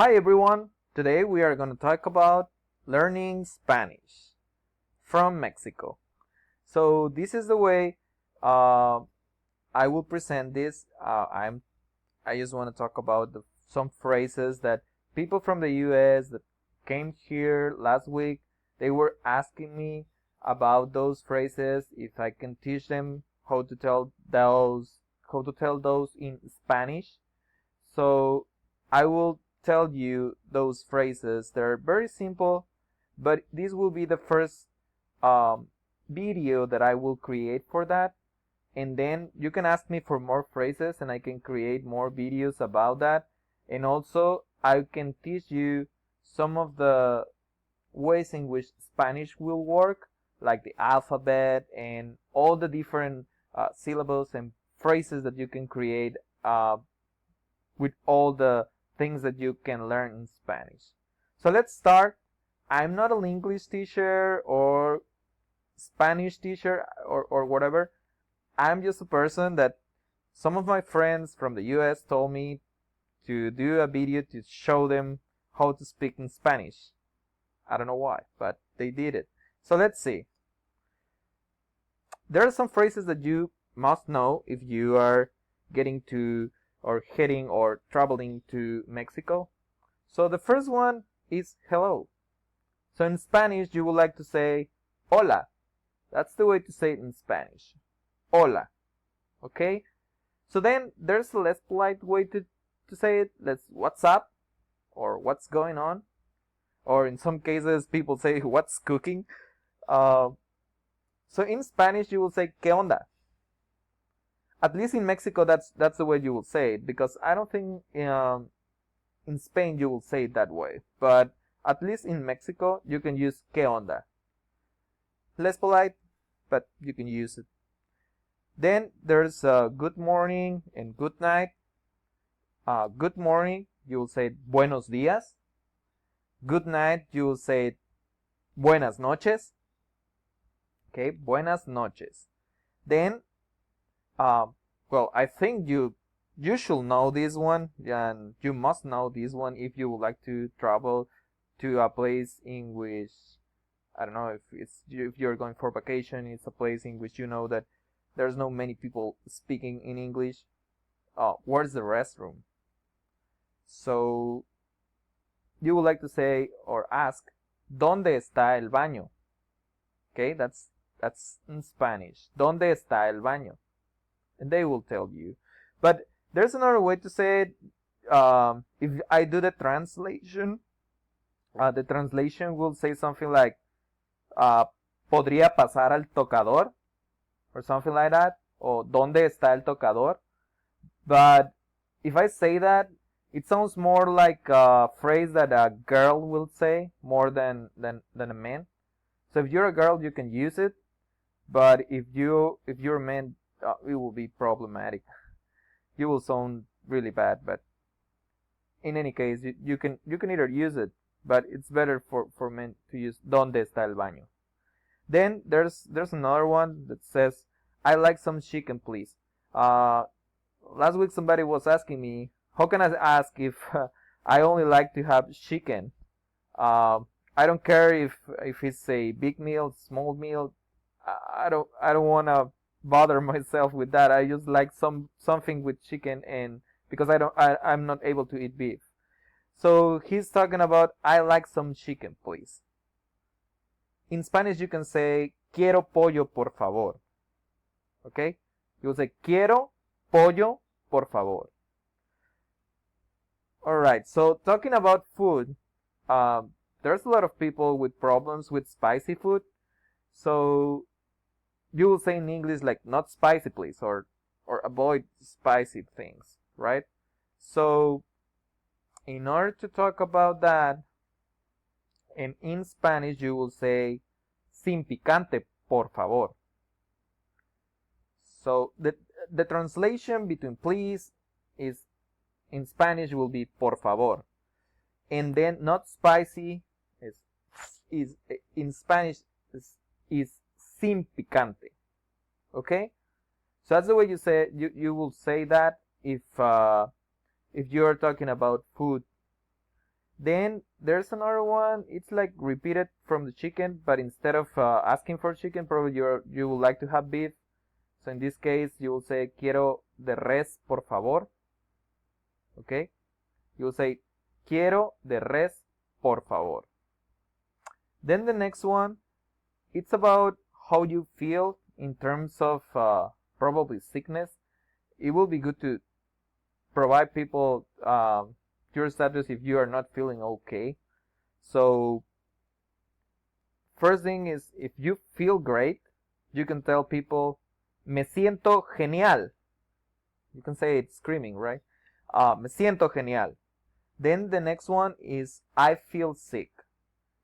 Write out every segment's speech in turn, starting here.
Hi everyone! Today we are going to talk about learning Spanish from Mexico. So this is the way I will present this. I just want to talk about some phrases that people from the US that came here last week, they were asking me about those phrases, if I can teach them how to tell those in Spanish. So I will tell you those phrases. They're very simple, but this will be the first um, video that I will create for that. And then you can ask me for more phrases and I can create more videos about that. And also I can teach you some of the ways in which Spanish will work, like the alphabet and all the different syllables and phrases that you can create with all the things that you can learn in Spanish. So let's start. I'm not an English teacher or Spanish teacher or whatever. I'm just a person that some of my friends from the US told me to do a video to show them how to speak in Spanish. I don't know why, but they did it. So let's see. There are some phrases that you must know if you are getting to or heading or traveling to Mexico. So the first one is hello. So in Spanish, you would like to say hola. That's the way to say it in Spanish. Hola. Okay? So then there's a less polite way to say it. That's what's up or what's going on. Or in some cases, people say what's cooking. So in Spanish, you will say ¿qué onda? At least in Mexico, that's the way you will say it, because I don't think in Spain you will say it that way. But at least in Mexico, you can use ¿qué onda? Less polite, but you can use it. Then there's good morning and good night. Good morning, you will say buenos días. Good night, you will say buenas noches. Okay, buenas noches. Then well, I think you should know this one, and you must know this one if you would like to travel to a place in which, I don't know, if you're going for vacation, it's a place in which you know that there's no many people speaking in English. Where's the restroom? So you would like to say or ask, ¿Dónde está el baño? Okay, that's in Spanish. ¿Dónde está el baño? And they will tell you. But there's another way to say it. If I do the translation will say something like, ¿podría pasar al tocador? Or something like that. Or ¿dónde está el tocador? But if I say that, it sounds more like a phrase that a girl will say more than a man. So if you're a girl, you can use it. But if you're a man, it will be problematic. You will sound really bad, but in any case, you can either use it, but it's better for men to use ¿Dónde está el baño? Then there's another one that says, I like some chicken, please. Last week somebody was asking me, how can I ask if I only like to have chicken? I don't care if it's a big meal, small meal. I don't want to bother myself with that. I just like something with chicken, and because I'm not able to eat beef. So he's talking about, I like some chicken, please. In Spanish you can say quiero pollo, por favor. Okay? You'll say quiero pollo, por favor. Alright, so talking about food, there's a lot of people with problems with spicy food. So you will say in English like not spicy, please, or avoid spicy things, right? So in order to talk about that, and in Spanish you will say sin picante, por favor. So the translation between please is in Spanish will be por favor, and then not spicy is in Spanish is sin picante. Okay, so that's the way you say you will say that if you're talking about food Then there's another one. It's like repeated from the chicken, but instead of asking for chicken, probably you would like to have beef. So in this case, you will say quiero de res, por favor. Okay? You will say quiero de res, por favor. Then the next one, it's about how you feel in terms of probably sickness. It will be good to provide people your status if you are not feeling okay. So first thing is, if you feel great, you can tell people me siento genial. You can say it screaming, right? Me siento genial. Then the next one is I feel sick.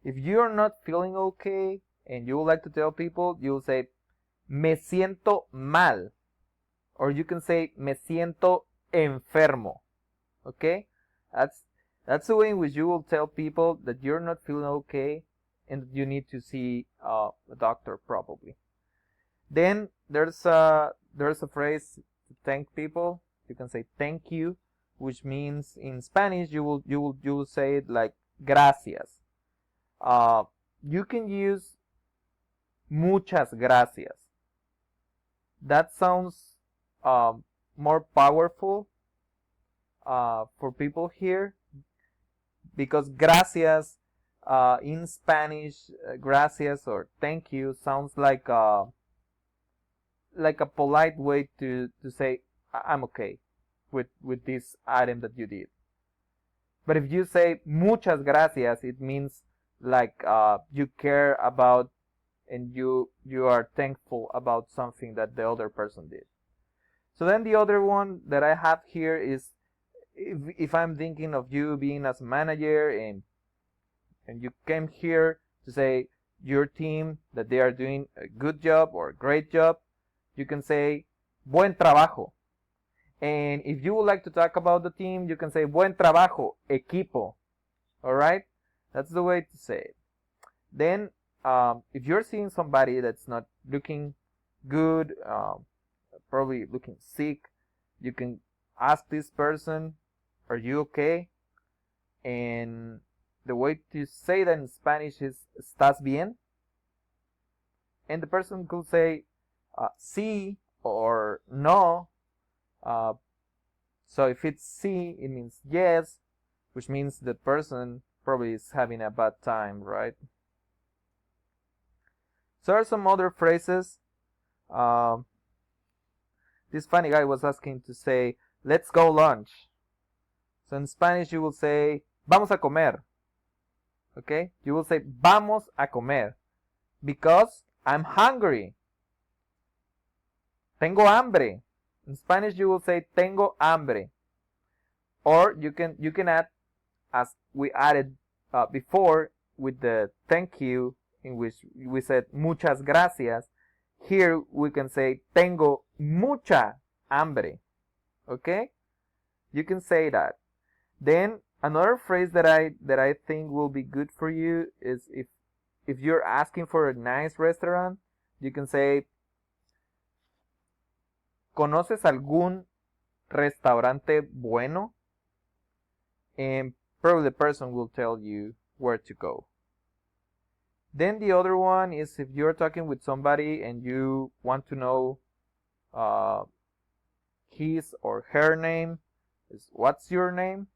If you're not feeling okay and you would like to tell people, you'll say me siento mal. Or you can say me siento enfermo. Okay? That's the way in which you will tell people that you're not feeling okay and that you need to see a doctor probably. Then there's a phrase to thank people. You can say thank you, which means in Spanish you will say it like gracias. You can use muchas gracias. That sounds more powerful for people here, because gracias in Spanish, gracias or thank you sounds like a polite way to say I'm okay with this item that you did. But if you say muchas gracias, it means like you care about and you are thankful about something that the other person did. So then the other one that I have here is if I'm thinking of you being as a manager and you came here to say your team that they are doing a good job or a great job, you can say buen trabajo. And if you would like to talk about the team, you can say buen trabajo, equipo. Alright? That's the way to say it. Then, if you're seeing somebody that's not looking good, probably looking sick, you can ask this person, are you okay? And the way to say that in Spanish is ¿estás bien? And the person could say sí or no. So if it's sí, it means yes, which means the person probably is having a bad time, right? So there are some other phrases. This funny guy was asking to say, let's go lunch. So in Spanish you will say, vamos a comer. Okay? You will say, vamos a comer. Because I'm hungry. Tengo hambre. In Spanish you will say, tengo hambre. Or you can add, as we added before with the thank you, in which we said muchas gracias. Here we can say tengo mucha hambre. Okay? You can say that. Then another phrase that I think will be good for you is if you're asking for a nice restaurant, you can say ¿conoces algún restaurante bueno? And probably the person will tell you where to go. Then the other one is if you're talking with somebody and you want to know his or her name, is what's your name?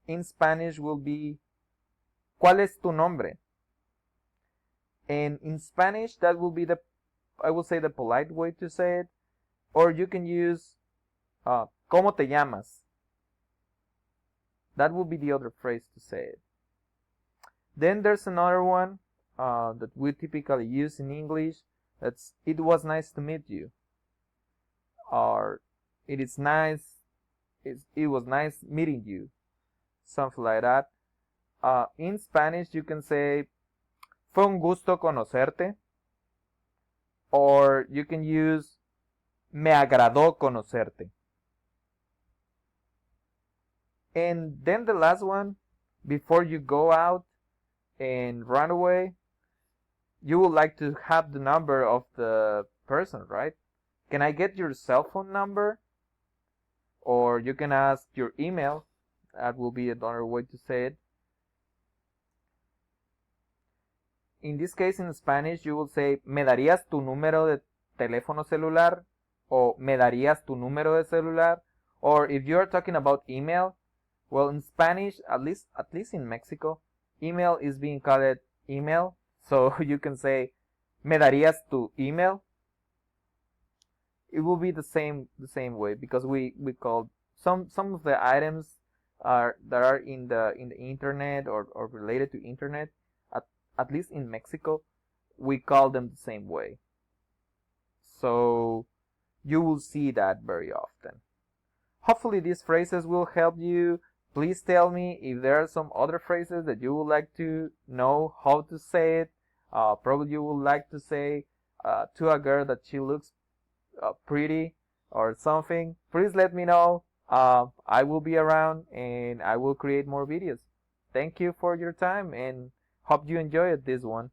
In Spanish will be ¿cuál es tu nombre? And in Spanish that will be I will say the polite way to say it. Or you can use ¿cómo te llamas? That will be the other phrase to say it. Then there's another one that we typically use in English. That's it was nice to meet you. Or it is nice. It was nice meeting you. Something like that. In Spanish you can say fue un gusto conocerte. Or you can use me agradó conocerte. And then the last one, before you go out and run away, you would like to have the number of the person, right? Can I get your cell phone number? Or you can ask your email. That will be another way to say it. in this case in Spanish you will say ¿me darías tu número de teléfono celular? Or ¿me darías tu número de celular? Or if you are talking about email, well, in Spanish, at least in Mexico, email is being called email. So you can say ¿me darías tu email? It will be the same way, because we call some of the items that are in the internet or related to internet, at least in Mexico, we call them the same way. So you will see that very often. Hopefully these phrases will help you. Please tell me if there are some other phrases that you would like to know how to say it. Probably you would like to say to a girl that she looks pretty or something. Please let me know. I will be around and I will create more videos. Thank you for your time and hope you enjoyed this one.